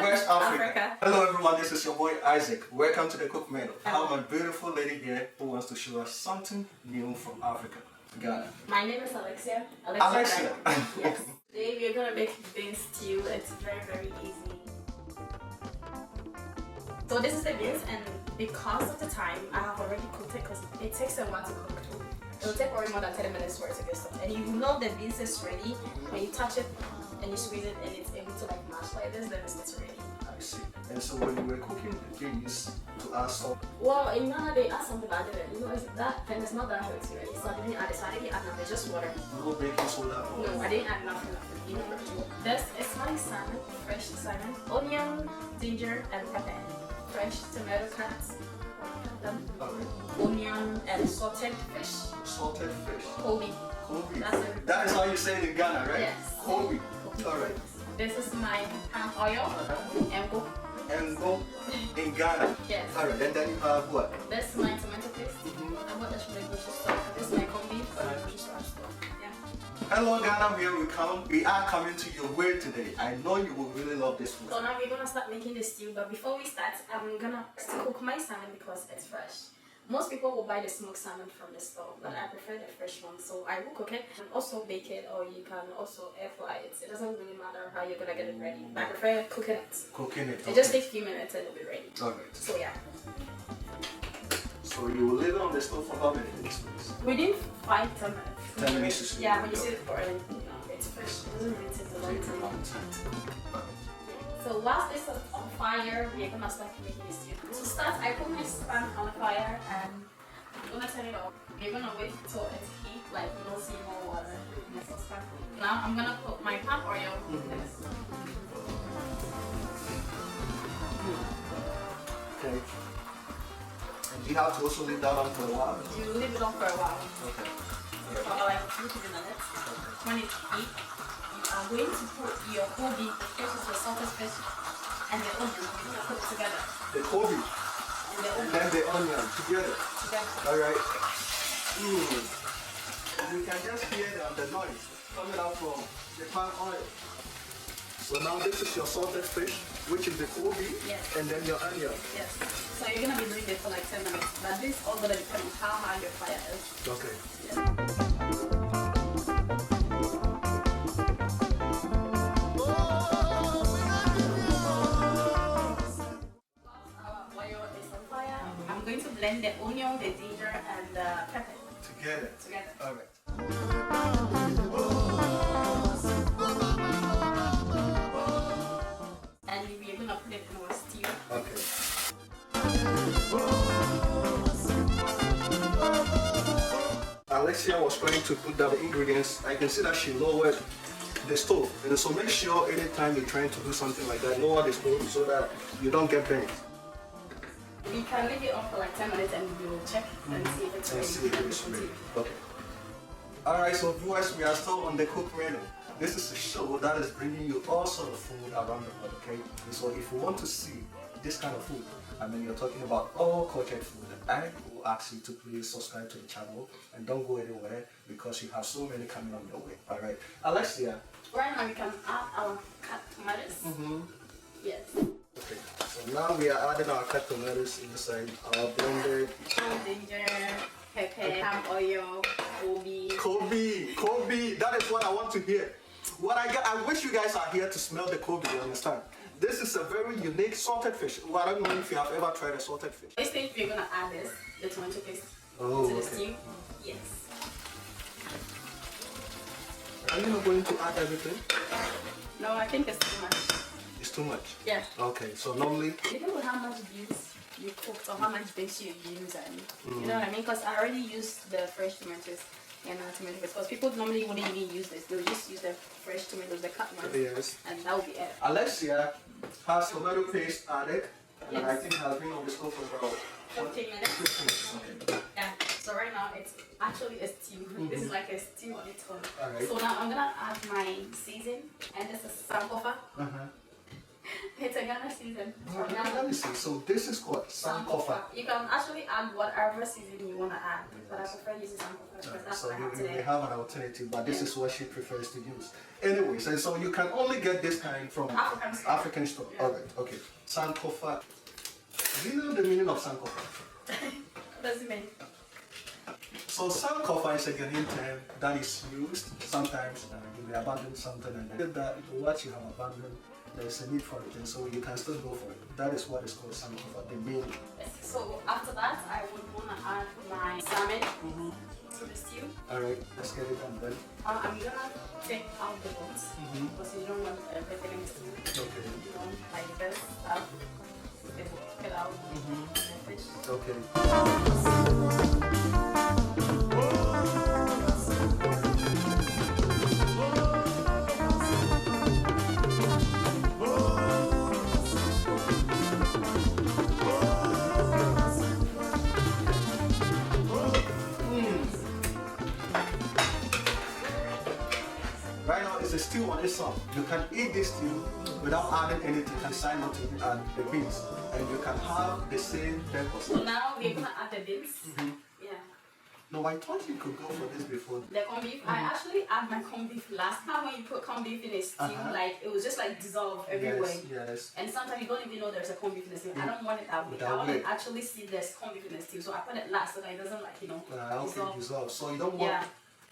West Africa. Hello everyone, this is your boy Isaac. Welcome to the Cook Menu. I have a beautiful lady here who wants to show us something new from Africa, Ghana. My name is Alexia. Alexia. Yes. Today we're gonna make bean stew. It's very easy. So this is the beans, and because of the time, I have already cooked it because it takes a while to cook too. It will take probably more than 30 minutes for it to get stuff. And you know the beans is ready when you touch it and you squeeze it and it's able to like mash like this, then it's ready. I see. And so when you were cooking the beans to add salt? Well, in Ghana they add something, but I didn't. You know, it's that and it's not that healthy, right? So I didn't add it. So I didn't add nothing, just water. No baking soda? No, I didn't add nothing. You know, this is my salmon, fresh salmon, onion, ginger, and pepper. Fresh tomato cuts. Onion and salted fish. Salted fish. Kobe. Kobe. That's it. That is how you say it in Ghana, right? Yes. Kobe. Alright. This is my palm oil and go. And go in Ghana. Yes. Alright, and then you have what? This is my tomato paste. I bought this from the grocery store. This is my combi from the grocery store. Yeah. Hello Ghana, here we come. We are coming to your way today. I know you will really love this food. So now we're gonna start making the stew, but before we start, I'm gonna cook my salmon because it's fresh. Most people will buy the smoked salmon from the store, but I prefer the fresh one, so I will cook it and also bake it, or you can also air fry it. It doesn't really matter how you're gonna get it ready. I prefer cooking it. Cooking it. It just takes a few minutes and it'll be ready. Alright. So yeah. So you will leave it on the stove for how many minutes, please? Within 5-10 minutes. 10 minutes. Yeah, when you see it boiling, you know, it's fresh. It doesn't really take a long time. So whilst this is on fire, we're gonna start making the stew. To start, I put my pan on fire and I'm gonna turn it off. We're gonna wait till it's heat, like you don't see more water in the saucepan. Now I'm gonna put my palm oil in this. Okay. And you have to also leave that on for a while? You leave it on for a while. Okay. For like 2 to 3 minutes. When it's heat, you are going to put your kobe, which is your salted fish, and the onion. You're gonna put it together. The kobe. And then the onion together. Alright. You can just hear the noise coming out from the palm oil. So now this is your salted fish, which is the kobe, yes. And then your onion. Yes. So you're gonna be doing this for like 10 minutes, but this all gonna depend on how high your fire is. Okay. Yeah. I'm going to blend the onion, the ginger, and the pepper Together. Alright. And we're gonna put it in our stew. Okay. Alexia was trying to put down the ingredients. I can see that she lowered the stove. And so make sure anytime you're trying to do something like that, lower the stove so that you don't get burnt. We can leave it on for like 10 minutes and we will check and see if it's ready. Okay. Alright, so viewers, we are still on the Cook Menu. This is a show that is bringing you all sort of food around the world, okay? So if you want to see this kind of food, I mean you're talking about all cultured food, I will ask you to please subscribe to the channel and don't go anywhere because you have so many coming on your way. Alright. Alexia. Right now we can add our cut tomatoes. Yes. Okay, so now we are adding our cut tomatoes inside our blended ginger, pepper, palm oil, Kobe. That is what I want to hear. I wish you guys are here to smell the Kobe. You understand? This is a very unique salted fish. Well, I don't know if you have ever tried a salted fish. This stage we're gonna add the tomato paste to the stew. Yes. Are you not going to add everything? No, I think it's too much. It's too much? Yeah. Okay, so normally... Depending on how much beans you cooked or how much beans you use, and you know what I mean? Because I already used the fresh tomatoes and tomato paste. Because people normally wouldn't even use this. They would just use the fresh tomatoes, the cut ones. Yes. And that would be it. Alexia has tomato paste added. Yes. And I think has been on the stove for about 15 minutes. 15 minutes. Okay. Yeah. So right now it's actually a stew. This is like a stew on its own. Alright. So now I'm gonna add my season, and this is sankofa. It's a Ghana season. Let me see. So this is what? Sankofa. You can actually add whatever seasoning you want to add, but I prefer using sankofa because that's So what I have you today. may have an alternative, but this is what she prefers to use. Anyways, and so you can only get this kind from African store. Yeah. Alright, okay. Sankofa. Do you know the meaning of Sankofa? What does it mean? So Sankofa is a Ghanaian term that is used sometimes you may abandon something and then that what you have abandoned, there's a need for it, and so you can still go for it. That is what is called Sankofa, the meaning. So after that, I would want to add my salmon to the stew. Alright, let's get it done then. I'm gonna take out the bones because you don't want everything in the stew. Okay. You want like this stuff. They will get out the fish. Okay. Right now it's a stew on its own. You can eat this stew without adding anything. You can decide not to add the beans, and you can have the same purpose. So now we're gonna add the beans. Yeah. No, I thought you could go for this before. The corned beef. I actually add my corned beef last time when you put corned beef in a stew. Like it was just like dissolve everywhere. Yes. And sometimes you don't even know there's a corned beef in the stew. I don't want it that way. I want to actually see there's corned beef in the stew. So I put it last so that it doesn't like Dissolve. So you don't want.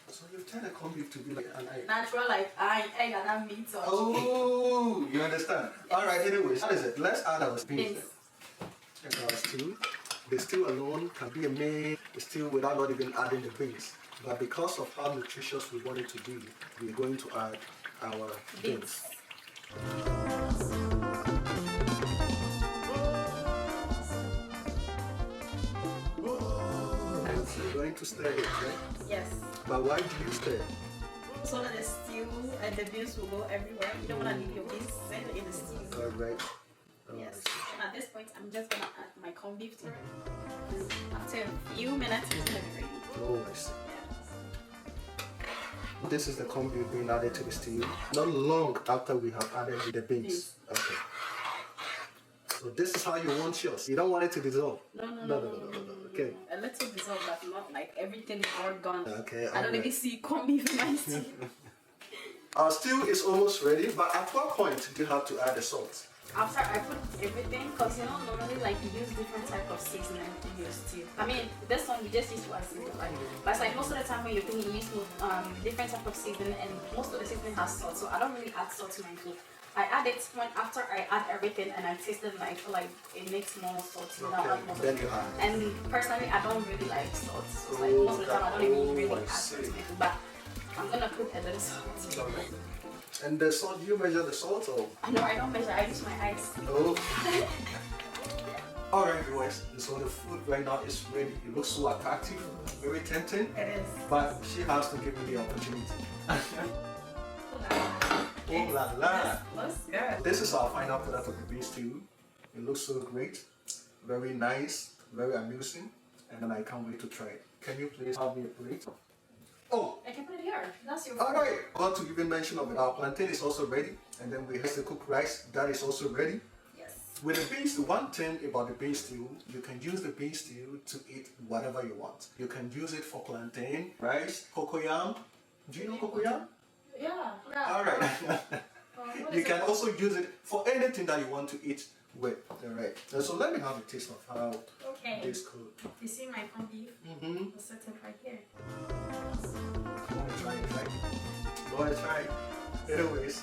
So you turn the corned beef to be like an egg. Natural like egg and that meat or Oh, you understand? All right. Anyways, what is it? Let's add our beans. And our stew. The stew alone can be a main stew without not even adding the beans. But because of how nutritious we want it to be, we're going to add our beans. And so you're going to stir it, right? yes. But why do you stir? So that the stew and the beans will go everywhere. You don't want to leave your beans sitting in the stew. All right. Yes. And at this point, I'm just gonna add my corned beef to it. And after a few minutes, it's gonna be ready. Oh, I see. This is the corned beef being added to the stew. Not long after we have added the beans. Okay. So this is how you want yours. You don't want it to dissolve. No. Okay. A little dissolved, but not like everything is all gone. Okay. I don't even see corned beef in my stew. Our stew is almost ready, but at what point do you have to add the salt? After I put everything, because you know normally like you use different type of seasoning in your stew. I mean this one you just use one seasoning, right? But it's like most of the time when you're cooking you use different type of seasoning, and most of the seasoning has salt, so I don't really add salt to my food. I add it when after I add everything and I taste it, and I feel like it makes more salt. Then you add. And personally I don't really like salt, so it's like most of the time I don't even really add salt to my food. But I'm gonna put a little salt. And the salt, do you measure the salt or? No, I don't measure, I use my eyes. Oh. Alright viewers, so the food right now is ready. It looks so attractive, very tempting. It is. But she has to give me the opportunity. Oh la la! Looks good. This is our final product of the beef stew. It looks so great, very nice, very amusing, and then I can't wait to try it. Can you please have me a plate? Oh! I can put it here. That's your Alright! I want to even mention of it. Our plantain is also ready, and then we have the cooked rice, that is also ready. Yes. With the bean stew, one thing about the bean stew, you can use the bean stew to eat whatever you want. You can use it for plantain, rice, cocoyam. Do you know cocoyam? Yeah. Alright. You can also use it for anything that you want to eat with. Alright. So let me have a taste of how this could. You see my corned beef? I'll set it right here. Go and try it, right? Go and try it. Anyways,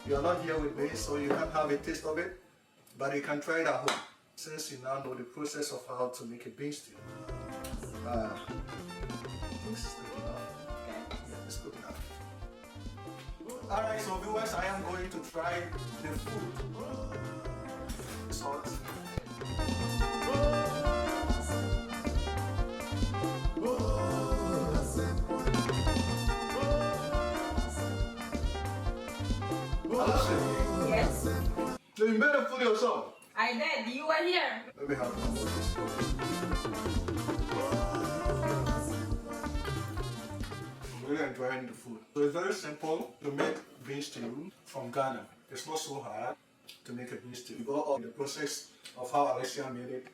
you're not here with me, so you can't have a taste of it, but you can try it at home. Since you now know the process of how to make a bean stew. This is good enough. Okay. Yeah, it's good enough. Alright, so viewers, I am going to try the food. Salt. Yes. So you made the food yourself? I did. You were here. Let me have one more. I'm really enjoying the food. So it's very simple to make bean stew from Ghana. It's not so hard. to make a beef stew. You go all the process of how Alessia made it.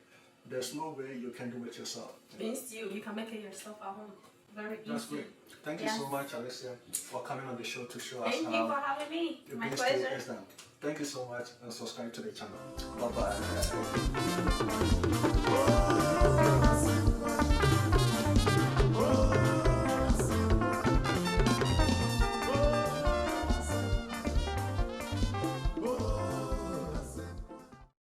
There's no way you can do it yourself. Beef stew, you can make it yourself at home. Very easy. That's great. Thank you so much, Alessia, for coming on the show to show us Thank you for having me. the My beef stew pleasure. is done. Thank you so much and subscribe to the channel. Bye bye.